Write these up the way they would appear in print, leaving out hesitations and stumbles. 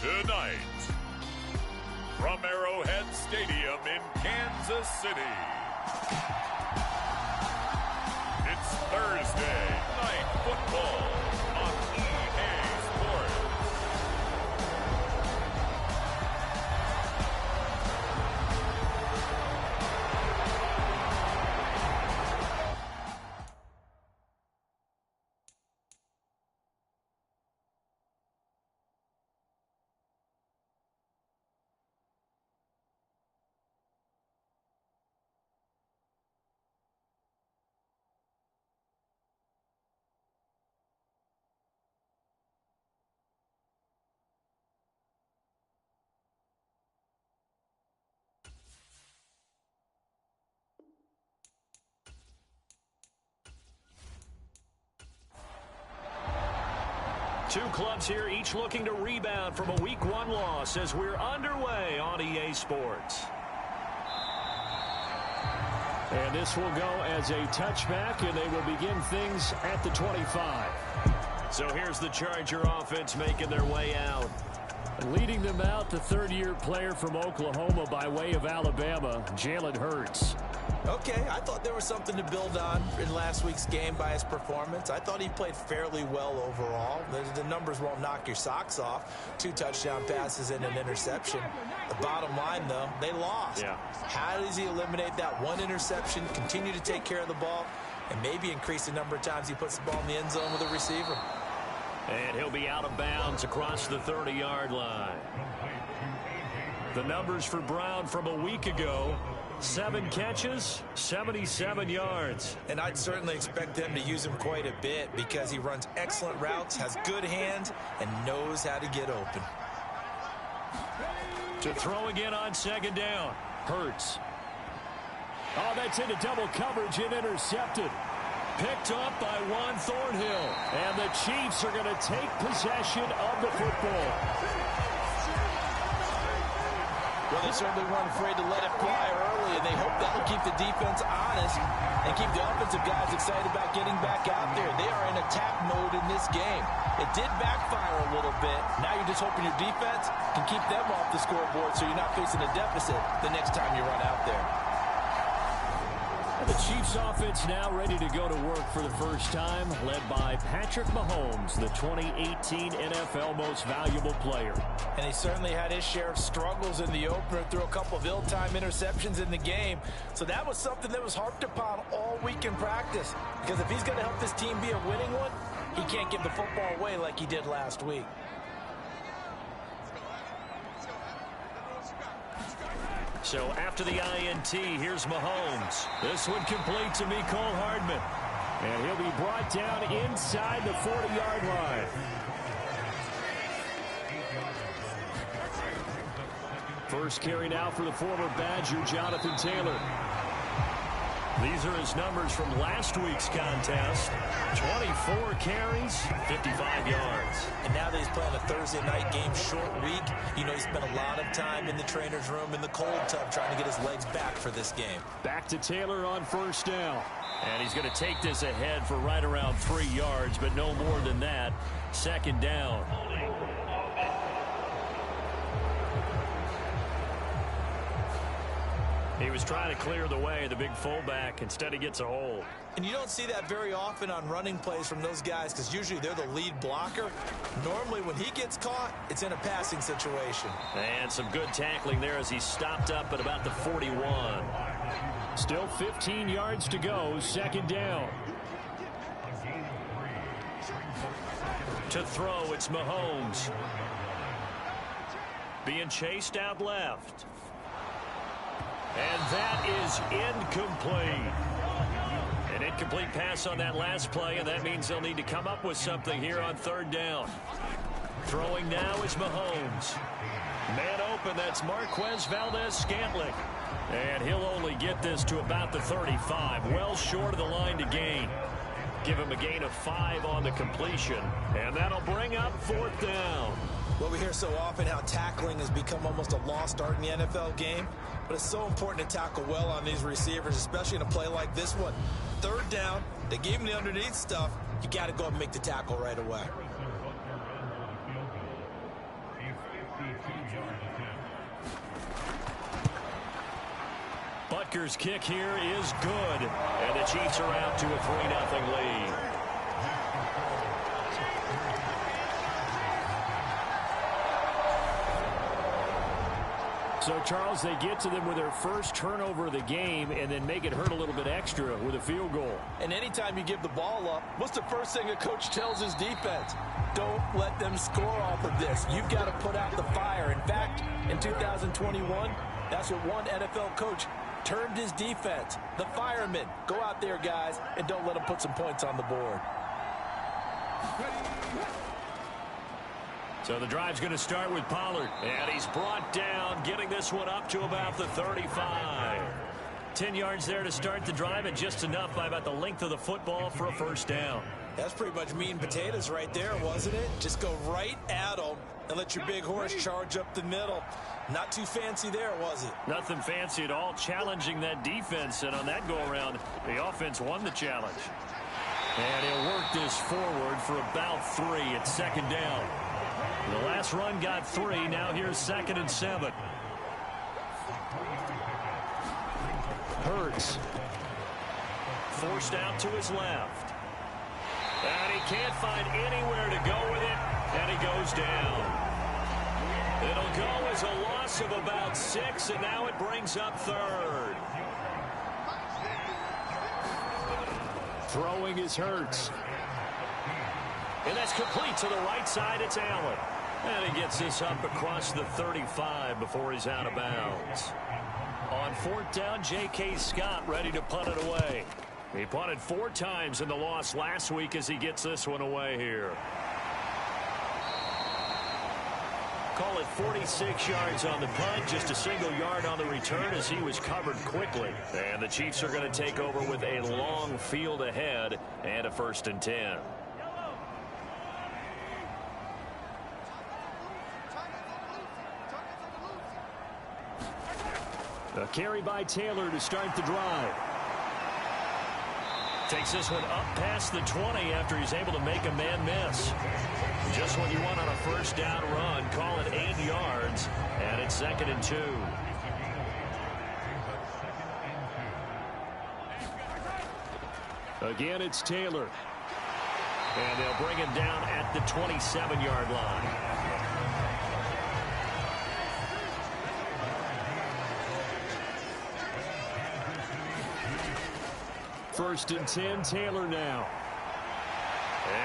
Tonight, from Arrowhead Stadium in Kansas City, it's Thursday Night Football on EA Sports. Two clubs here, each looking to rebound from a Week 1 loss as we're underway on EA Sports. And this will go as a touchback, and they will begin things at the 25. So here's the Charger offense making their way out. Leading them out, the third-year player from Oklahoma by way of Alabama, Jalen Hurts. Okay, I thought there was something to build on in last week's game by his performance. I thought he played fairly well overall. The numbers won't knock your socks off. 2 touchdown passes and an interception. The bottom line, though, they lost. Yeah. How does he eliminate that one interception, continue to take care of the ball, and maybe increase the number of times he puts the ball in the end zone with a receiver? And he'll be out of bounds across the 30-yard line. The numbers for Brown from a week ago: 7 catches, 77 yards. And I'd certainly expect them to use him quite a bit because he runs excellent routes, has good hands, and knows how to get open. To throw again on second down. Hurts. Oh, that's into double coverage and intercepted. Picked up by Juan Thornhill. And the Chiefs are going to take possession of the football. Well, they certainly weren't afraid to let it fly early, and they hope that'll keep the defense honest and keep the offensive guys excited about getting back out there. They are in attack mode in this game. It did backfire a little bit. Now you're just hoping your defense can keep them off the scoreboard so you're not facing a deficit the next time you run out there. The Chiefs offense now ready to go to work for the first time, led by Patrick Mahomes, the 2018 NFL Most Valuable Player. And he certainly had his share of struggles in the opener, threw a couple of ill-timed interceptions in the game. So that was something that was harped upon all week in practice. Because if he's going to help this team be a winning one, he can't give the football away like he did last week. So after the INT, here's Mahomes. This one complete to Mecole Hardman. And he'll be brought down inside the 40-yard line. First carry now for the former Badger, Jonathan Taylor. These are his numbers from last week's contest. 24 carries, 55 yards. And now that he's playing a Thursday night game, short week, you know he spent a lot of time in the trainer's room in the cold tub trying to get his legs back for this game. Back to Taylor on first down. And he's going to take this ahead for right around 3 yards, but no more than that. Second down. He was trying to clear the way, the big fullback. Instead, he gets a hole. And you don't see that very often on running plays from those guys because usually they're the lead blocker. Normally, when he gets caught, it's in a passing situation. And some good tackling there as he stopped up at about the 41. Still 15 yards to go, second down. To throw, it's Mahomes. Being chased out left. And that is incomplete. An incomplete pass on that last play, and that means they'll need to come up with something here on third down. Throwing now is Mahomes. Man open, that's Marquez Valdes-Scantling. And he'll only get this to about the 35, well short of the line to gain. Give him a gain of 5 on the completion, and that'll bring up fourth down. Well, we hear so often how tackling has become almost a lost art in the NFL game, but it's so important to tackle well on these receivers, especially in a play like this one. Third down, they gave him the underneath stuff. You got to go and make the tackle right away. Butker's kick here is good, and the Chiefs are out to a 3-0 lead. So, Charles, they get to them with their first turnover of the game and then make it hurt a little bit extra with a field goal. And anytime you give the ball up, what's the first thing a coach tells his defense? Don't let them score off of this. You've got to put out the fire. In fact, in 2021, that's what one NFL coach termed his defense. The firemen. Go out there, guys, and don't let them put some points on the board. So the drive's going to start with Pollard. And he's brought down, getting this one up to about the 35. 10 yards there to start the drive, and just enough by about the length of the football for a first down. That's pretty much meat and potatoes right there, wasn't it? Just go right at them and let your big horse charge up the middle. Not too fancy there, was it? Nothing fancy at all, challenging that defense, and on that go-around, the offense won the challenge. And he'll work this forward for about 3 at second down. The last run got 3. Now here's 2nd and 7. Hurts. Forced out to his left. And he can't find anywhere to go with it. And he goes down. It'll go as a loss of about 6. And now it brings up 3rd. Throwing is Hurts. And that's complete to the right side. It's Allen. And he gets this up across the 35 before he's out of bounds. On 4th down, J.K. Scott ready to punt it away. He punted 4 times in the loss last week as he gets this one away here. Call it 46 yards on the punt, just a single yard on the return as he was covered quickly. And the Chiefs are going to take over with a long field ahead and a 1st and 10. A carry by Taylor to start the drive. Takes this one up past the 20 after he's able to make a man miss. Just what you want on a first down run. Call it 8 yards, and it's 2nd and 2. Again, it's Taylor. And they'll bring him down at the 27-yard line. First and 10, Taylor now.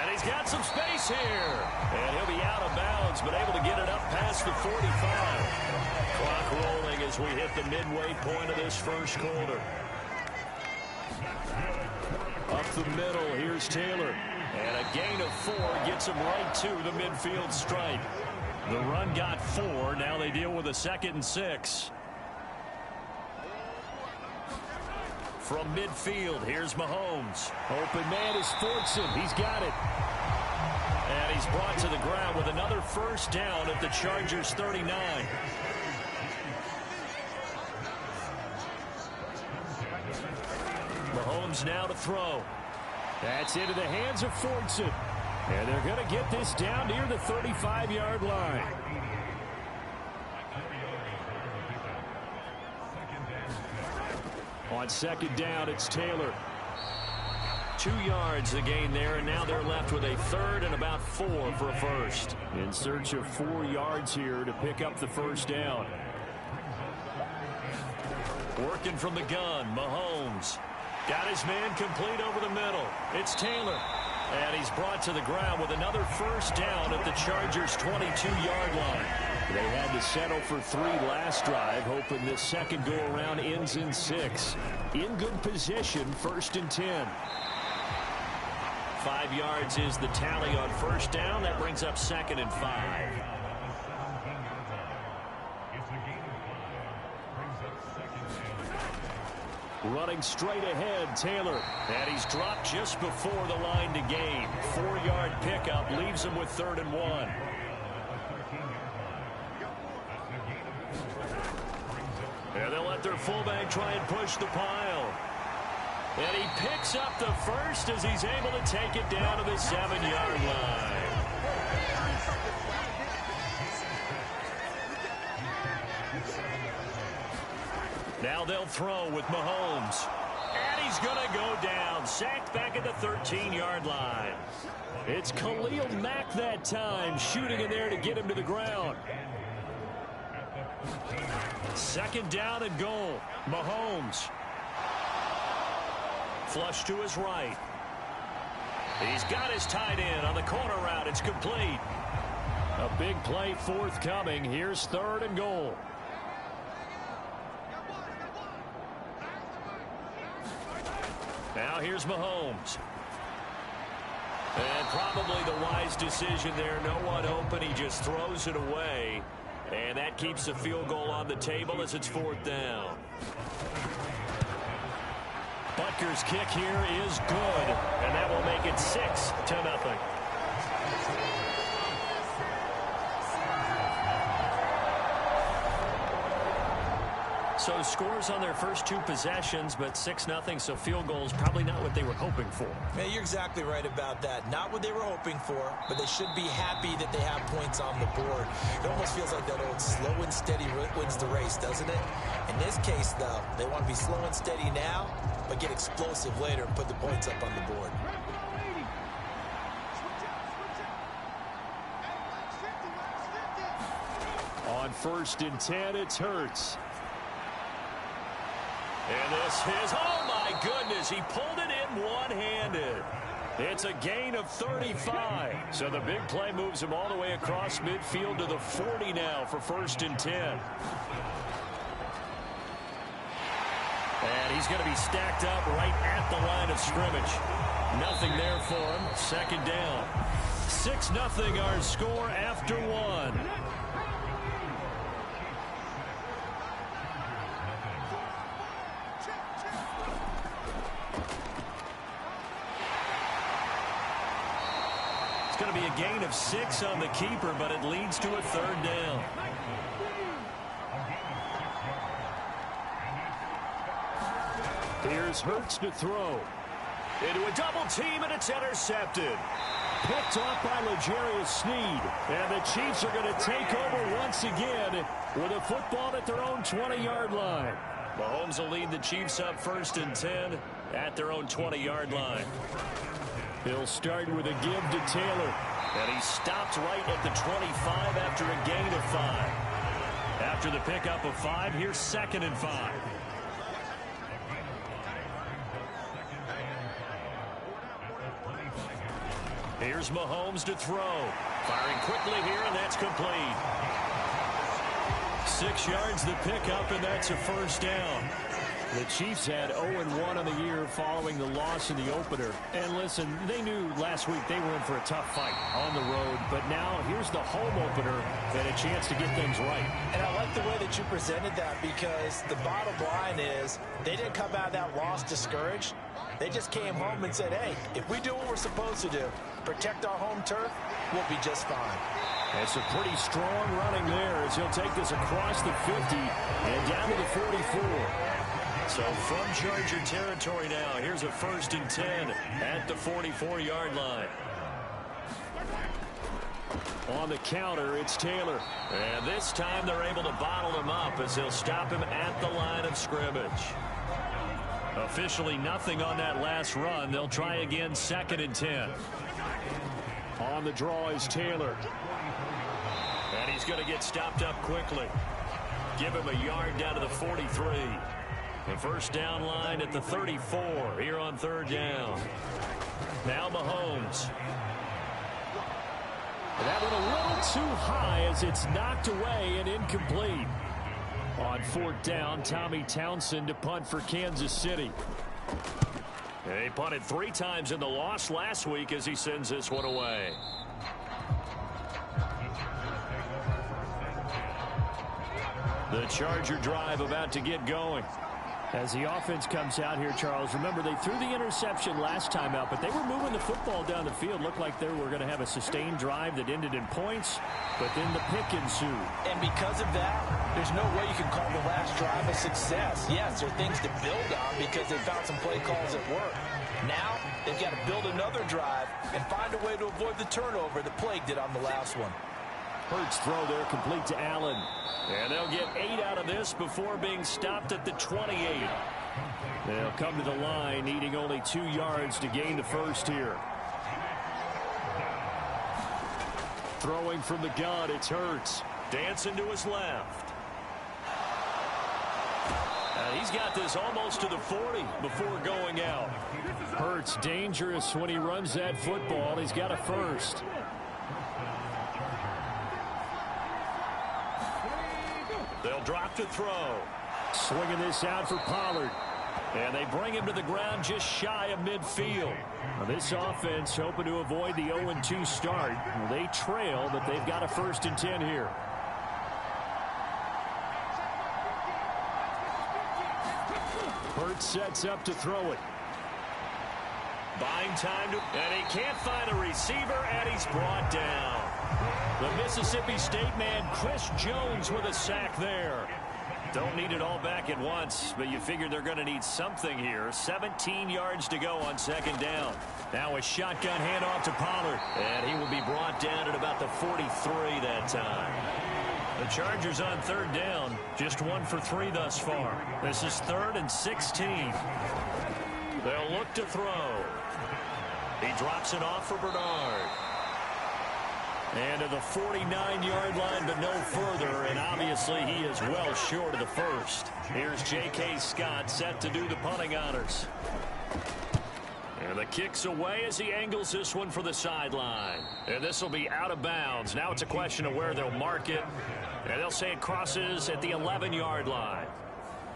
And he's got some space here. And he'll be out of bounds, but able to get it up past the 45. Clock rolling as we hit the midway point of this first quarter. Up the middle, here's Taylor. And a gain of 4 gets him right to the midfield stripe. The run got 4. Now they deal with a 2nd and 6. From midfield, here's Mahomes. Open man is Fortson. He's got it. And he's brought to the ground with another first down at the Chargers' 39. Mahomes now to throw. That's into the hands of Fortson. And they're going to get this down near the 35-yard line. On 2nd down, it's Taylor. 2 yards the gain there, and now they're left with a 3rd and about 4 for a first. In search of 4 yards here to pick up the first down. Working from the gun, Mahomes. Got his man complete over the middle. It's Taylor. And he's brought to the ground with another first down at the Chargers' 22-yard line. They had to settle for 3 last drive, hoping this second go-around ends in 6. In good position, 1st and 10. 5 yards is the tally on first down. That brings up 2nd and 5. Running straight ahead, Taylor. And he's dropped just before the line to gain. 4-yard pickup leaves him with 3rd and 1. And they'll let their fullback try and push the pile. And he picks up the first as he's able to take it down to the 7-yard line. Now they'll throw with Mahomes. And he's going to go down. Sacked back at the 13-yard line. It's Khalil Mack that time, shooting in there to get him to the ground. Second down and goal. Mahomes. Flush to his right. He's got his tight end on the corner route. It's complete. A big play forthcoming. Here's third and goal. Now here's Mahomes. And probably the wise decision there. No one open. He just throws it away. And that keeps the field goal on the table as it's fourth down. Butker's kick here is good. And that will make it 6-0. So scores on their first two possessions, but 6-0, so field goals probably not what they were hoping for. Yeah, you're exactly right about that. Not what they were hoping for, but they should be happy that they have points on the board. It almost feels like that old slow and steady wins the race, doesn't it? In this case, though, they want to be slow and steady now, but get explosive later and put the points up on the board. On 1st and 10, it's Hurts. And this is, oh my goodness, he pulled it in one-handed. It's a gain of 35. So the big play moves him all the way across midfield to the 40 now for 1st and 10. And he's going to be stacked up right at the line of scrimmage. Nothing there for him. Second down. 6-0 our score after one. It's going to be a gain of 6 on the keeper, but it leads to a third down. Here's Hurts to throw. Into a double team, and it's intercepted. Picked off by L'Jarius Sneed. And the Chiefs are going to take over once again with a football at their own 20-yard line. Mahomes will lead the Chiefs up 1st and 10 at their own 20-yard line. He'll start with a give to Taylor. And he stopped right at the 25 after a gain of 5. After the pickup of 5, here's 2nd and 5. Here's Mahomes to throw. Firing quickly here, and that's complete. 6 yards the pickup, and that's a first down. The Chiefs had 0-1 on the year following the loss in the opener. And listen, they knew last week they were in for a tough fight on the road. But now here's the home opener and a chance to get things right. And I like the way that you presented that, because the bottom line is they didn't come out of that loss discouraged. They just came home and said, hey, if we do what we're supposed to do, protect our home turf, we'll be just fine. It's a pretty strong running there as he'll take this across the 50 and down to the 44. So from Charger territory now, here's a 1st and 10 at the 44-yard line. On the counter, it's Taylor. And this time they're able to bottle him up as they'll stop him at the line of scrimmage. Officially nothing on that last run. They'll try again 2nd and 10. On the draw is Taylor. And he's going to get stopped up quickly. Give him a yard down to the 43. The first down line at the 34 here on 3rd down. Now Mahomes. That one a little too high as it's knocked away and incomplete. On 4th down, Tommy Townsend to punt for Kansas City. He punted 3 times in the loss last week as he sends this one away. The Charger drive about to get going. As the offense comes out here, Charles, remember they threw the interception last time out, but they were moving the football down the field. Looked like they were going to have a sustained drive that ended in points, but then the pick ensued. And because of that, there's no way you can call the last drive a success. Yes, there are things to build on because they found some play calls at work. Now, they've got to build another drive and find a way to avoid the turnover that plagued it on the last one. Hurts throw there complete to Allen. And they'll get 8 out of this before being stopped at the 28. They'll come to the line needing only 2 yards to gain the first here. Throwing from the gun, it's Hurts. Dancing to his left. He's got this almost to the 40 before going out. Hurts dangerous when he runs that football. He's got a first. They'll drop to throw. Swinging this out for Pollard. And they bring him to the ground just shy of midfield. Now this offense hoping to avoid the 0-2 start. They trail, but they've got a 1st and 10 here. Hurts sets up to throw it. Buying time to, and he can't find a receiver, and he's brought down. The Mississippi State man, Chris Jones, with a sack there. Don't need it all back at once, but you figure they're going to need something here. 17 yards to go on 2nd down. Now a shotgun handoff to Pollard, and he will be brought down at about the 43 that time. The Chargers on 3rd down, just 1 for 3 thus far. This is 3rd and 16. They'll look to throw. He drops it off for Bernard. And to the 49-yard line, but no further, and obviously he is well short of the first. Here's J.K. Scott set to do the punting honors. And the kick's away as he angles this one for the sideline. And this will be out of bounds. Now it's a question of where they'll mark it. And they'll say it crosses at the 11-yard line.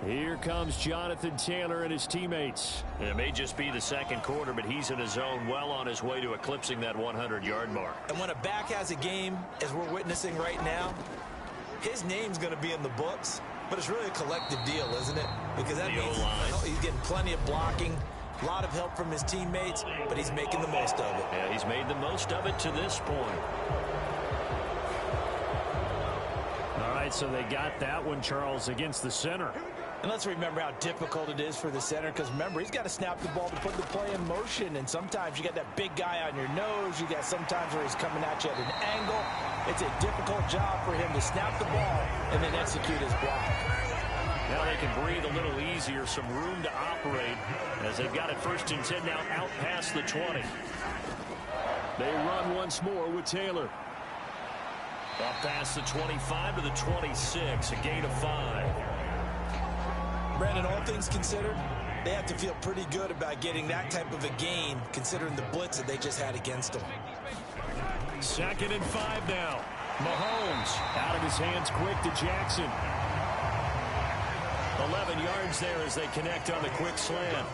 Here comes Jonathan Taylor and his teammates. It may just be the 2nd quarter, but he's in his zone, well on his way to eclipsing that 100-yard mark. And when a back has a game, as we're witnessing right now, his name's going to be in the books, but it's really a collective deal, isn't it? Because that means he's getting plenty of blocking, a lot of help from his teammates, but he's making the most of it. Yeah, he's made the most of it to this point. All right, so they got that one, Charles, against the center. And let's remember how difficult it is for the center, because remember, he's got to snap the ball to put the play in motion, and sometimes you got that big guy on your nose. You got sometimes where he's coming at you at an angle. It's a difficult job for him to snap the ball and then execute his block. Now they can breathe a little easier, some room to operate as they've got it 1st and 10 now out past the 20. They run once more with Taylor. Up past the 25 to the 26, a gain of 5. Brandon, all things considered, they have to feel pretty good about getting that type of a gain, considering the blitz that they just had against them. 2nd and 5 now. Mahomes out of his hands quick to Jackson. 11 yards there as they connect on the quick slant.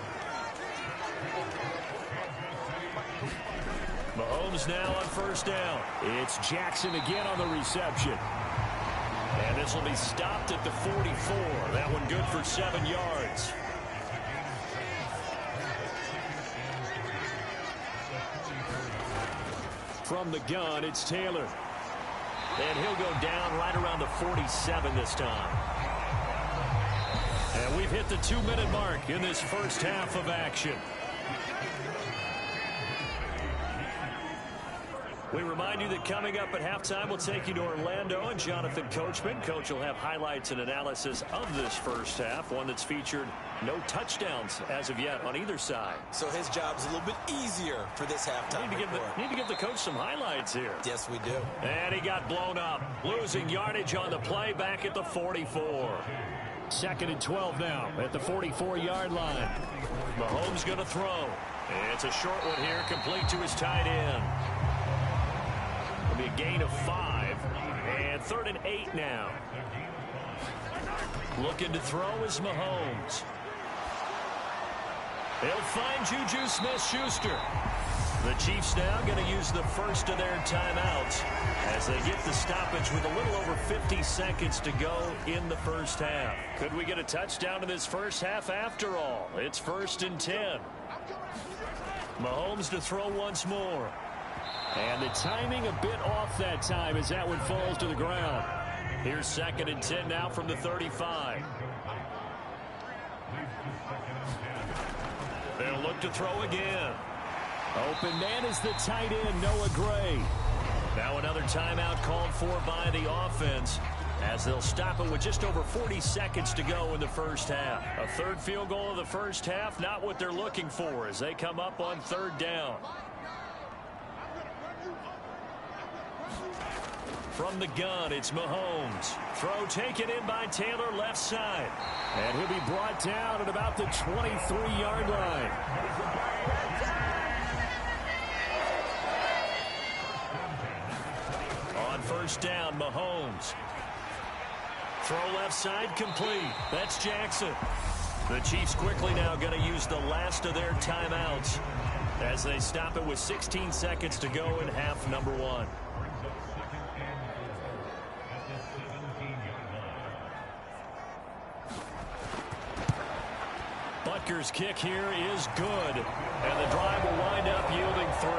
Mahomes now on 1st down. It's Jackson again on the reception. And this will be stopped at the 44. That one good for 7 yards. From the gun, it's Taylor. And he'll go down right around the 47 this time. And we've hit the 2-minute mark in this first half of action. We remind you that coming up at halftime, we'll take you to Orlando and Jonathan Coachman. Coach will have highlights and analysis of this first half, one that's featured no touchdowns as of yet on either side. So his job's a little bit easier for this halftime. Need to give the coach some highlights here. Yes, we do. And he got blown up, losing yardage on the play back at the 44. 2nd and 12 now at the 44-yard line. Mahomes going to throw. It's a short one here, complete to his tight end. It'll be a gain of 5. And 3rd and 8 now. Looking to throw is Mahomes. They'll find Juju Smith-Schuster. The Chiefs now going to use the first of their timeouts as they get the stoppage with a little over 50 seconds to go in the first half. Could we get a touchdown in this first half after all? It's 1st and 10. Mahomes to throw once more. And the timing a bit off that time as that one falls to the ground. Here's 2nd and 10 now from the 35. They'll look to throw again. Open man is the tight end, Noah Gray. Now another timeout called for by the offense, as they'll stop it with just over 40 seconds to go in the first half. A third field goal of the first half, not what they're looking for as they come up on third down. From the gun, it's Mahomes. Throw taken in by Taylor, left side. And he'll be brought down at about the 23-yard line. On first down, Mahomes. Throw left side, complete. That's Jackson. The Chiefs quickly now going to use the last of their timeouts as they stop it with 16 seconds to go in half number one. Butker's kick here is good, and the drive will wind up yielding 3.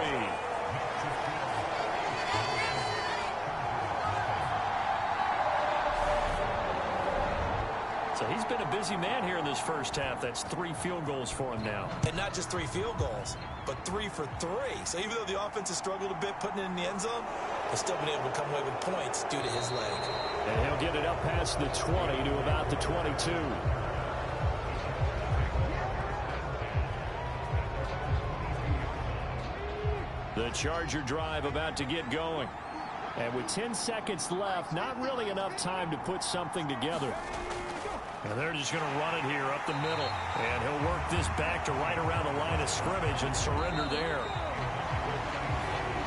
So he's been a busy man here in this first half. That's 3 field goals for him now. And not just 3 field goals, but 3 for 3. So even though the offense has struggled a bit putting it in the end zone, they've still been able to come away with points due to his leg. And he'll get it up past the 20 to about the 22. The Charger drive about to get going. And with 10 seconds left, not really enough time to put something together. And they're just going to run it here up the middle. And he'll work this back to right around the line of scrimmage and surrender there.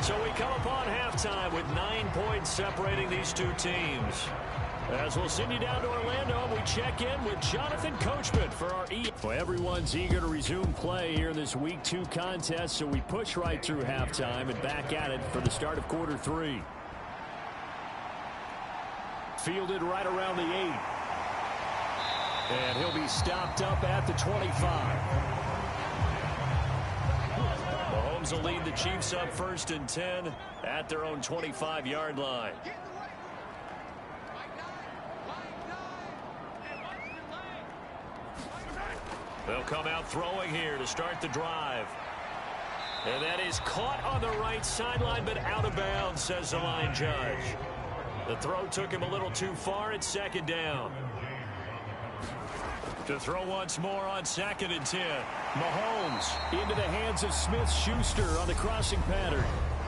So we come upon halftime with 9 points separating these two teams. As we'll send you down to Orlando, we check in with Jonathan Coachman for our Well, everyone's eager to resume play here in this Week 2 contest, so we push right through halftime and back at it for the start of quarter 3. Fielded right around the 8. And he'll be stopped up at the 25. Mahomes will lead the Chiefs up 1st and 10 at their own 25-yard line. They'll come out throwing here to start the drive. And that is caught on the right sideline, but out of bounds, says the line judge. The throw took him a little too far. It's 2nd down. To throw once more on 2nd and 10. Mahomes into the hands of Smith-Schuster on the crossing pattern.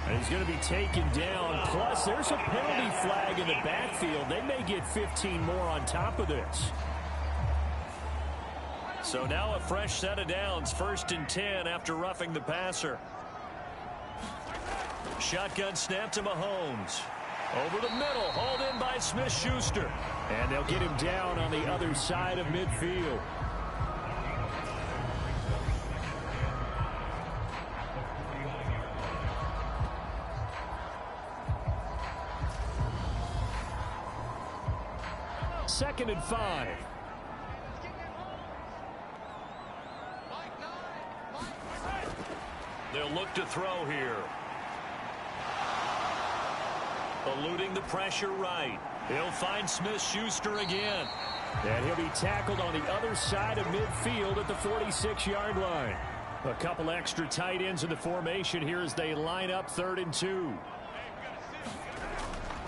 And he's going to be taken down. Plus, there's a penalty flag in the backfield. They may get 15 more on top of this. So now a fresh set of downs, 1st and 10 after roughing the passer. Shotgun snap to Mahomes. Over the middle, hauled in by Smith-Schuster. And they'll get him down on the other side of midfield. Second and 5. They'll look to throw here. Eluding the pressure right. He'll find Smith-Schuster again. And he'll be tackled on the other side of midfield at the 46-yard line. A couple extra tight ends in the formation here as they line up 3rd and 2.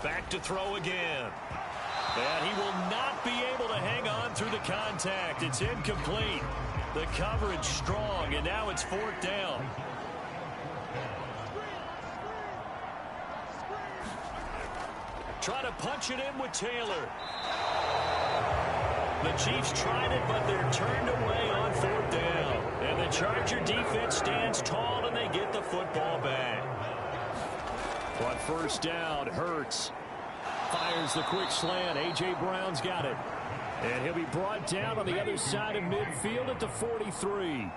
Back to throw again. And he will not be able to hang on through the contact. It's incomplete. The coverage strong, and now it's 4th down. Try to punch it in with Taylor. The Chiefs tried it, but they're turned away on 4th down. And the Charger defense stands tall, and they get the football back. On 1st down, Hurts fires the quick slant. A.J. Brown's got it. And he'll be brought down on the other side of midfield at the 43.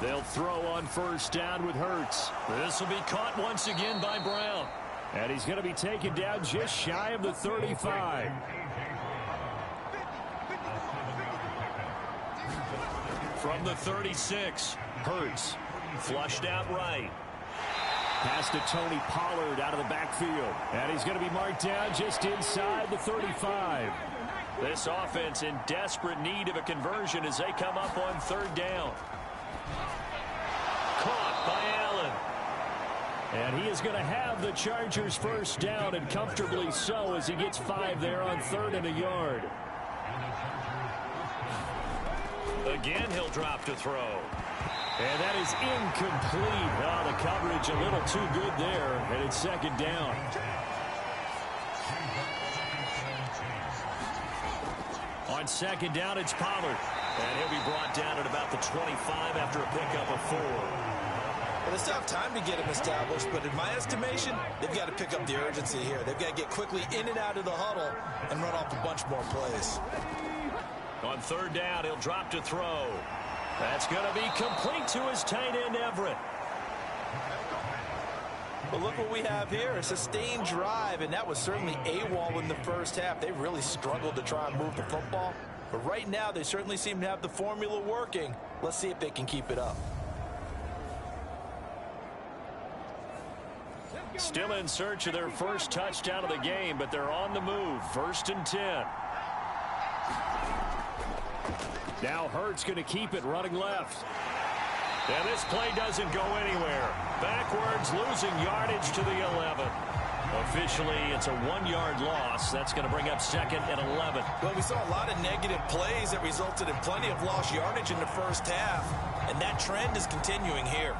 They'll throw on 1st down with Hurts. This will be caught once again by Brown. And he's going to be taken down just shy of the 35. From the 36, Hurts flushed out right. Pass to Tony Pollard out of the backfield. And he's going to be marked down just inside the 35. This offense in desperate need of a conversion as they come up on third down. Caught by Allen. And he is going to have the Chargers first down, and comfortably so, as he gets 5 there on 3rd and a yard. Again, he'll drop to throw. And that is incomplete. Oh, the coverage a little too good there, and it's 2nd down. On 2nd down, it's Pollard. And he'll be brought down at about the 25 after a pickup of 4. Well, they still have time to get him established, but in my estimation, they've got to pick up the urgency here. They've got to get quickly in and out of the huddle and run off a bunch more plays. On 3rd down, he'll drop to throw. That's going to be complete to his tight end, Everett. But look what we have here, a sustained drive, and that was certainly AWOL in the first half. They really struggled to try and move the football. But right now, they certainly seem to have the formula working. Let's see if they can keep it up. Still in search of their first touchdown of the game, but they're on the move. 1st and 10. Now Hurts going to keep it running left. And this play doesn't go anywhere. Backwards, losing yardage to the 11. Officially, it's a 1-yard loss. That's going to bring up 2nd and 11. Well, we saw a lot of negative plays that resulted in plenty of lost yardage in the first half. And that trend is continuing here.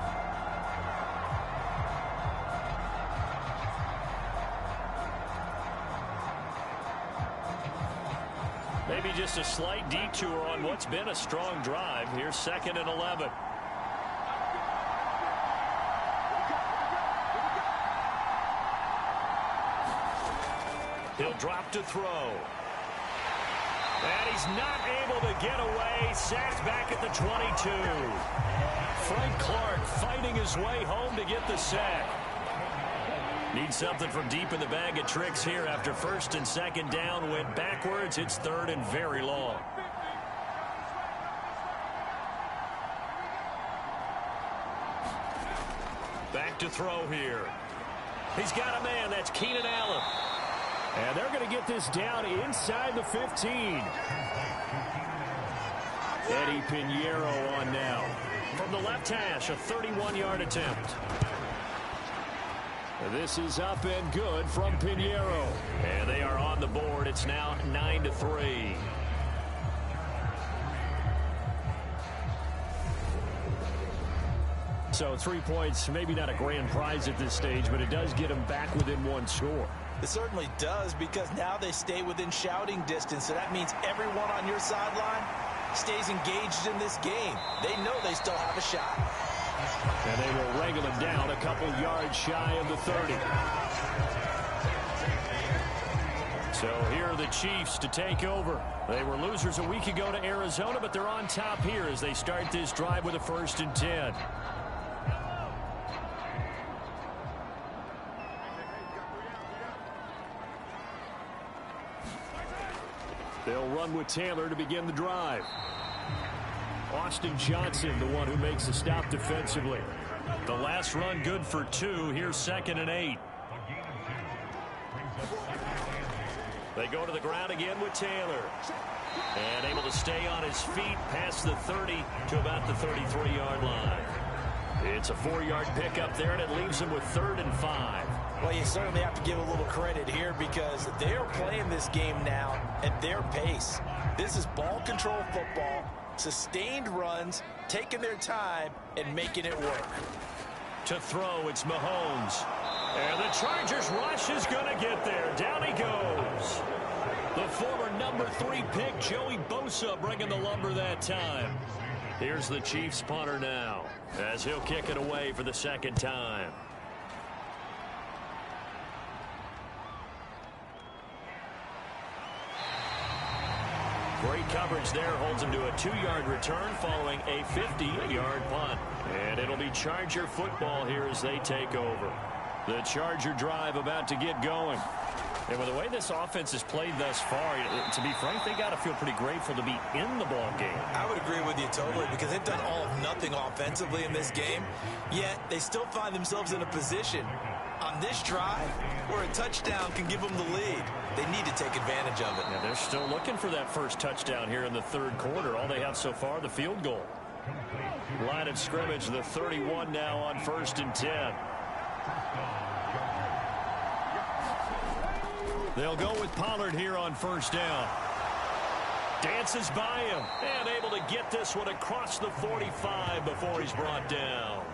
Maybe just a slight detour on what's been a strong drive. Here's 2nd and 11. He'll drop to throw. And he's not able to get away. Sacked back at the 22. Frank Clark fighting his way home to get the sack. Needs something from deep in the bag of tricks here after 1st and 2nd down. Went backwards. It's 3rd and very long. Back to throw here. He's got a man. That's Keenan Allen. And they're going to get this down inside the 15. Eddie Pinheiro on now. From the left hash, a 31-yard attempt. This is up and good from Pinheiro. And they are on the board. It's now 9-3. So 3 points, maybe not a grand prize at this stage, but it does get them back within 1 score. It certainly does, because now they stay within shouting distance. So that means everyone on your sideline stays engaged in this game. They know they still have a shot. And they will wrangle him down a couple yards shy of the 30. So here are the Chiefs to take over. They were losers a week ago to Arizona, but they're on top here as they start this drive with a 1st and 10. They'll run with Taylor to begin the drive. Austin Johnson, the one who makes the stop defensively. The last run good for 2. Here's 2nd and 8. They go to the ground again with Taylor. And able to stay on his feet past the 30 to about the 33-yard line. It's a 4-yard pickup there, and it leaves them with 3rd and 5. Well, you certainly have to give a little credit here because they are playing this game now at their pace. This is ball control football, sustained runs, taking their time, and making it work. To throw, it's Mahomes. And the Chargers rush is going to get there. Down he goes. The former number 3 pick, Joey Bosa, bringing the lumber that time. Here's the Chiefs punter now as he'll kick it away for the 2nd time. Great coverage there, holds him to a 2-yard return following a 50-yard punt. And it'll be Charger football here as they take over. The Charger drive about to get going. And with the way this offense has played thus far, to be frank, they got to feel pretty grateful to be in the ball game. I would agree with you totally because they've done all of nothing offensively in this game, yet they still find themselves in a position on this drive where a touchdown can give them the lead. They need to take advantage of it. Yeah, they're still looking for that first touchdown here in the third quarter. All they have so far, the field goal. Line of scrimmage, the 31 now on 1st and 10. They'll go with Pollard here on 1st down. Dances by him and able to get this one across the 45 before he's brought down.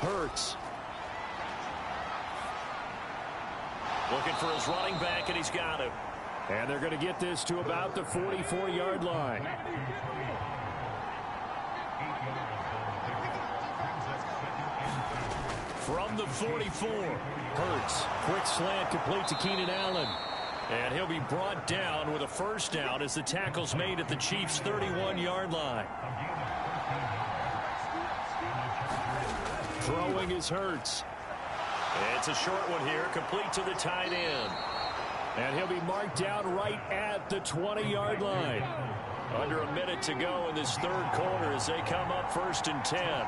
Hurts. Looking for his running back, and he's got him. And they're going to get this to about the 44-yard line. From the 44, Hurts. Quick slant complete to Keenan Allen. and he'll be brought down with a first down as the tackle's made at the Chiefs' 31-yard line. Throwing is Hurts. It's a short one here, complete to the tight end. And he'll be marked down right at the 20-yard line. Under a minute to go in this third quarter as they come up 1st and 10.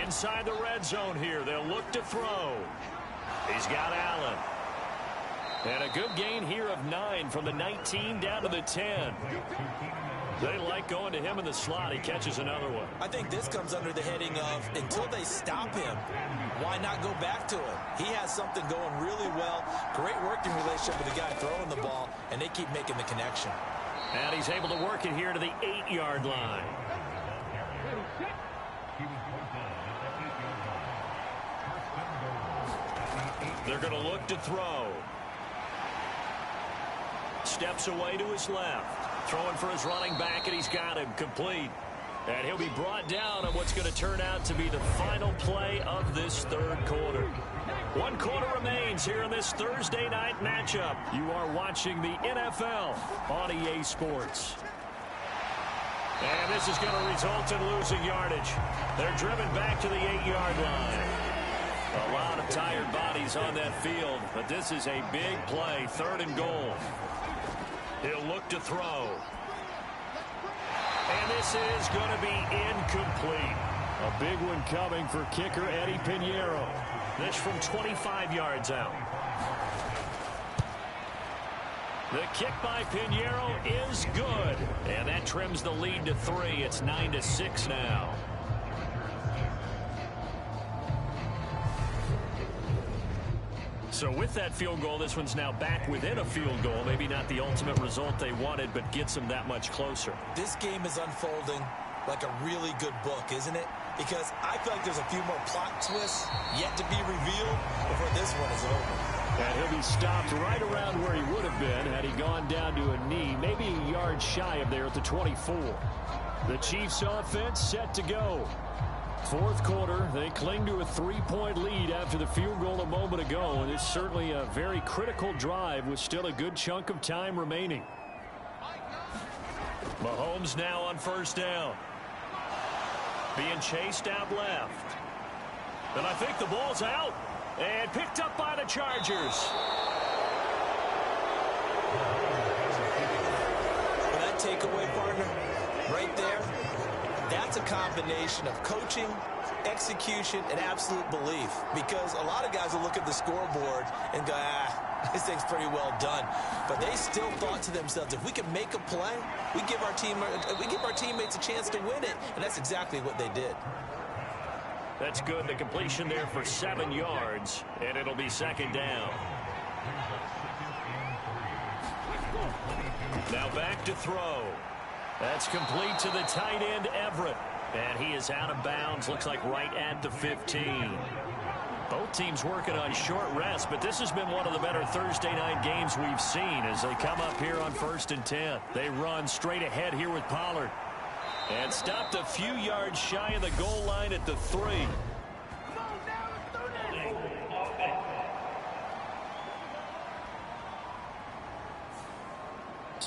Inside the red zone here, they'll look to throw. He's got Allen. And a good gain here of 9 from the 19 down to the 10. They like going to him in the slot. He catches another one. I think this comes under the heading of until they stop him, why not go back to him? He has something going really well. Great working relationship with the guy throwing the ball, and they keep making the connection. And he's able to work it here to the 8-yard line. They're going to look to throw. Steps away to his left. Throwing for his running back, and he's got him complete. And he'll be brought down on what's going to turn out to be the final play of this third quarter. 1 quarter remains here in this Thursday night matchup. You are watching the NFL on EA Sports. And this is going to result in losing yardage. They're driven back to the 8-yard line. A lot of tired bodies on that field, but this is a big play, 3rd and goal. He'll look to throw. And this is going to be incomplete. A big one coming for kicker Eddie Pinheiro. This from 25 yards out. The kick by Pinheiro is good. And that trims the lead to 3. It's 9-6 now. So with that field goal, this one's now back within a field goal. Maybe not the ultimate result they wanted, but gets them that much closer. This game is unfolding like a really good book, isn't it? Because I feel like there's a few more plot twists yet to be revealed before this one is over. And he'll be stopped right around where he would have been had he gone down to a knee, maybe a yard shy of there at the 24. The Chiefs offense set to go. 4th quarter, they cling to a 3-point lead after the field goal a moment ago, and it's certainly a very critical drive with still a good chunk of time remaining. Mahomes now on 1st down. Being chased out left. And I think the ball's out. And picked up by the Chargers. For that takeaway, partner, right there, that's a combination of coaching, execution, and absolute belief. Because a lot of guys will look at the scoreboard and go, this thing's pretty well done. But they still thought to themselves, if we can make a play, we give our teammates a chance to win it. And that's exactly what they did. That's good. The completion there for 7 yards, and it'll be 2nd down. Now back to throw. That's complete to the tight end, Everett. And he is out of bounds, looks like right at the 15. Both teams working on short rest, but this has been one of the better Thursday night games we've seen as they come up here on 1st and 10. They run straight ahead here with Pollard. And stopped a few yards shy of the goal line at the 3.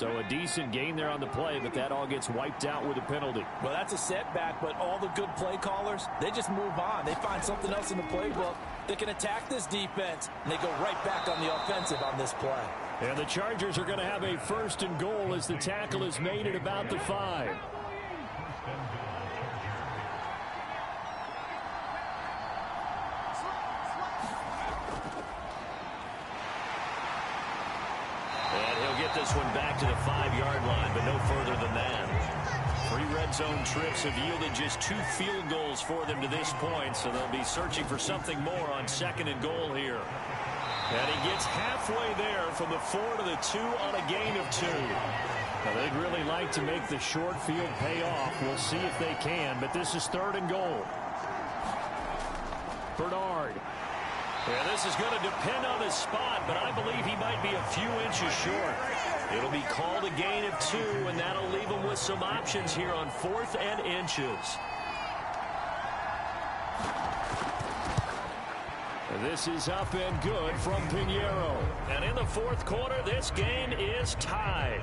So a decent gain there on the play, but that all gets wiped out with a penalty. Well, that's a setback, but all the good play callers, they just move on. They find something else in the playbook that can attack this defense, and they go right back on the offensive on this play. And the Chargers are going to have a 1st and goal as the tackle is made at about the 5. And he'll get this one back to the 5-yard line, but no further than that. 3 red zone trips have yielded just 2 field goals for them to this point, so they'll be searching for something more on 2nd and goal here. And he gets halfway there from the 4 to the 2 on a gain of 2. Now, they'd really like to make the short field pay off. We'll see if they can, but this is 3rd and goal. Bernard. Yeah, this is going to depend on his spot, but I believe he might be a few inches short. It'll be called a gain of 2, and that'll leave him with some options here on 4th and inches. This is up and good from Pinheiro. And in the 4th quarter, this game is tied.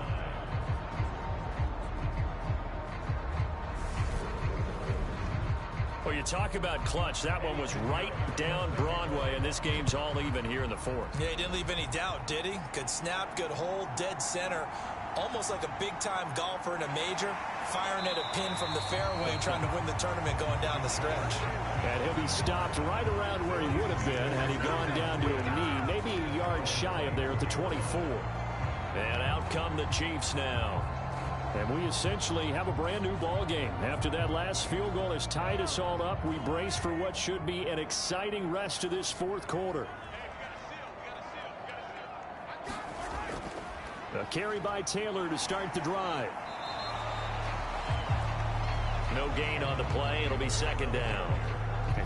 Well, you talk about clutch. That one was right down Broadway, and this game's all even here in the 4th. Yeah, he didn't leave any doubt, did he? Good snap, good hold, dead center. Almost like a big-time golfer in a major, firing at a pin from the fairway, trying to win the tournament going down the stretch. And he'll be stopped right around where he would have been had he gone down to a knee, maybe a yard shy of there at the 24. And out come the Chiefs now. And we essentially have a brand new ball game. After that last field goal has tied us all up, we brace for what should be an exciting rest of this 4th quarter. A carry by Taylor to start the drive. No gain on the play. It'll be 2nd down.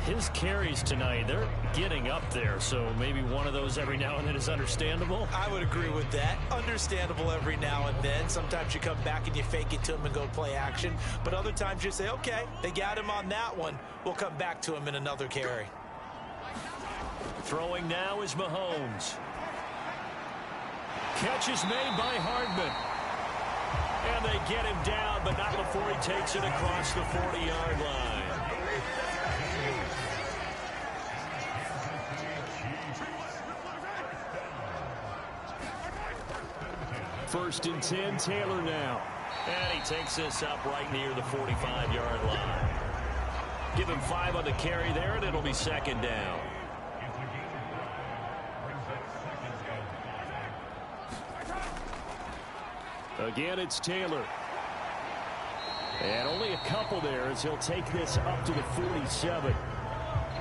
His carries tonight, they're getting up there, so maybe one of those every now and then is understandable. I would agree with that. Understandable every now and then. Sometimes you come back and you fake it to him and go play action. But other times you say, okay, they got him on that one. We'll come back to him in another carry. Throwing now is Mahomes. Catch is made by Hardman. And they get him down, but not before he takes it across the 40-yard line. 1st and 10, Taylor now. And he takes this up right near the 45-yard line. Give him 5 on the carry there, and it'll be 2nd down. Again, it's Taylor. And only a couple there as he'll take this up to the 47.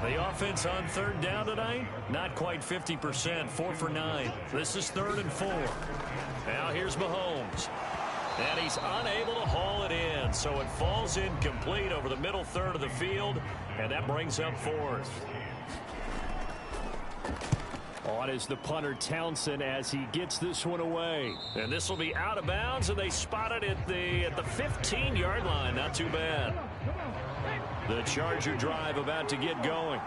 The offense on 3rd down tonight, not quite 50%, 4 for 9. This is 3rd and 4. Now here's Mahomes. And he's unable to haul it in, so it falls incomplete over the middle 3rd of the field, and that brings up 4th. On is the punter Townsend as he gets this one away. And this will be out of bounds, and they spot it at the 15-yard line. Not too bad. The Charger drive about to get going.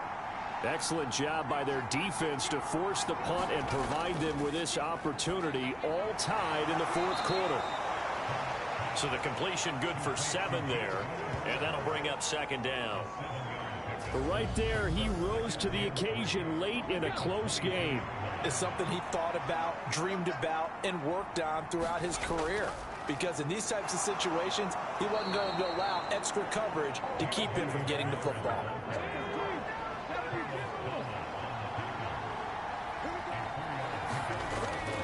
Excellent job by their defense to force the punt and provide them with this opportunity, all tied in the 4th quarter. So the completion good for 7 there, and that'll bring up 2nd down. Right there, he rose to the occasion late in a close game. It's something he thought about, dreamed about, and worked on throughout his career. Because in these types of situations, he wasn't going to allow extra coverage to keep him from getting the football.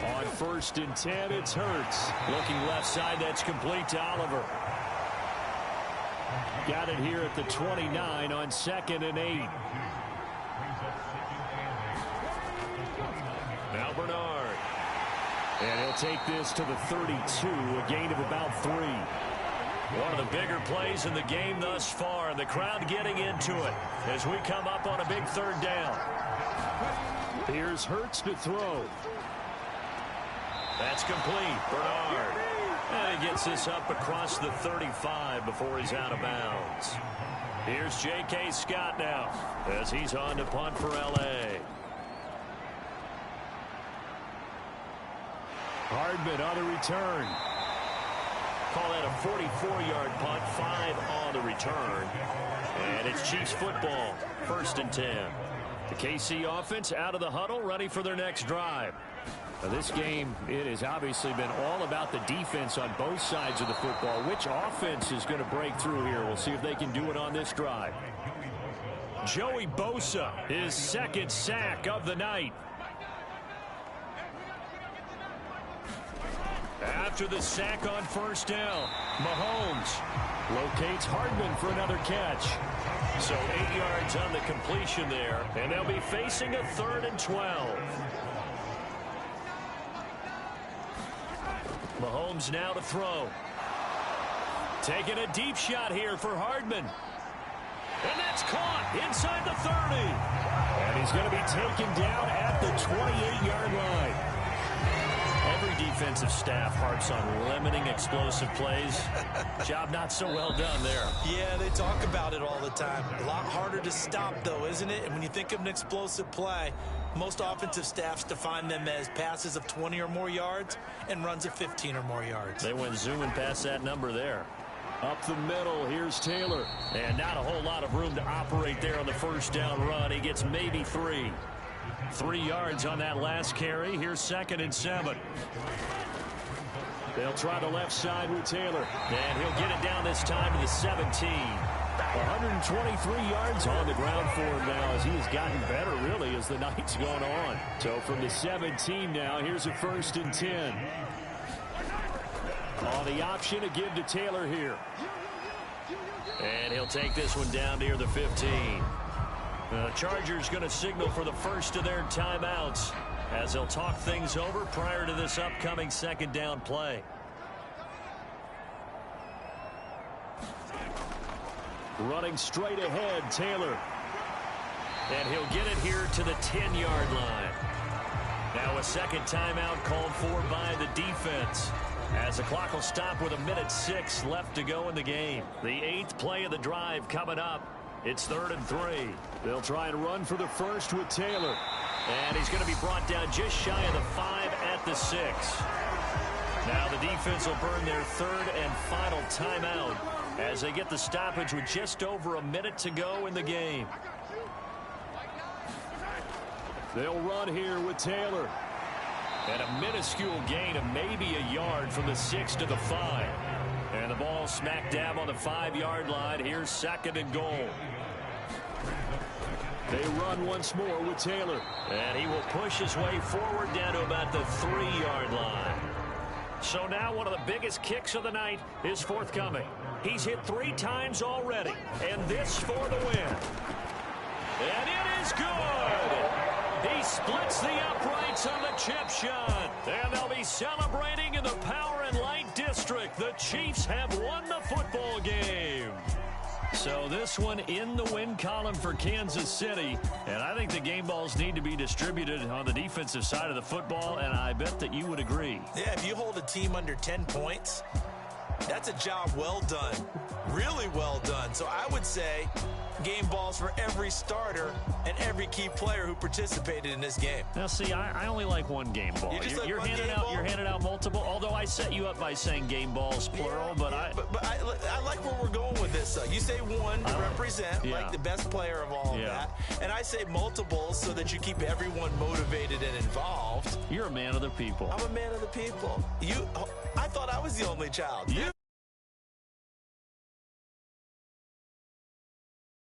On 1st and 10, it's Hurts. Looking left side, that's complete to Oliver. Got it here at the 29 on 2nd and 8. Now Bernard. And he'll take this to the 32, a gain of about 3. One of the bigger plays in the game thus far, and the crowd getting into it as we come up on a big 3rd down. Here's Hurts to throw. That's complete. Bernard. And he gets this up across the 35 before he's out of bounds. Here's J.K. Scott now as he's on to punt for L.A. Hardman on the return. Call that a 44-yard punt, 5 on the return. And it's Chiefs football, 1st and 10. The KC offense out of the huddle, ready for their next drive. Now this game, it has obviously been all about the defense on both sides of the football. Which offense is going to break through here? We'll see if they can do it on this drive. Joey Bosa, his 2nd sack of the night. After the sack on 1st down, Mahomes locates Hardman for another catch. So 8 yards on the completion there, and they'll be facing a 3rd and 12. Mahomes now to throw. Taking a deep shot here for Hardman. And that's caught inside the 30. And he's going to be taken down at the 28-yard line. Every defensive staff harps on limiting explosive plays. Job not so well done there. Yeah, they talk about it all the time. A lot harder to stop, though, isn't it? And when you think of an explosive play, most offensive staffs define them as passes of 20 or more yards and runs of 15 or more yards. They went zooming past that number there. Up the middle, here's Taylor. And not a whole lot of room to operate there on the 1st down run. He gets maybe 3. 3 yards on that last carry. Here's 2nd and 7. They'll try the left side with Taylor. And he'll get it down this time to the 17. 123 yards on the ground for him now as he has gotten better, really, as the night's gone on. So from the 17 now, here's a 1st and 10. On the option to give to Taylor here. And he'll take this one down near the 15. The Chargers going to signal for the first of their timeouts as they'll talk things over prior to this upcoming 2nd down play. Running straight ahead, Taylor. And he'll get it here to the 10-yard line. Now a 2nd timeout called for by the defense, as the clock will stop with 1:06 left to go in the game. The 8th play of the drive coming up. It's 3rd and 3. They'll try and run for the first with Taylor. And he's going to be brought down just shy of the 5 at the 6. Now the defense will burn their 3rd and final timeout as they get the stoppage with just over a minute to go in the game. They'll run here with Taylor. And a minuscule gain of maybe a yard from the 6 to the 5. And the ball smack dab on the 5-yard line. Here's 2nd and goal. They run once more with Taylor. And he will push his way forward down to about the 3-yard line. So now one of the biggest kicks of the night is forthcoming. He's hit 3 times already. And this for the win. And it is good. He splits the uprights on the chip shot. And they'll be celebrating in the Power and Light District. The Chiefs have won the football game. So this one in the win column for Kansas City. And I think the game balls need to be distributed on the defensive side of the football, and I bet that you would agree. Yeah, if you hold a team under 10 points, that's a job well done. Really well done. So I would say game balls for every starter and every key player who participated in this game. Now, see, I only like one game ball. You're handing out multiple, although I set you up by saying game balls, plural. But I like where we're going with this. You say one to represent, like the best player of all of that. And I say multiples so that you keep everyone motivated and involved. You're a man of the people. I'm a man of the people. I thought I was the only child.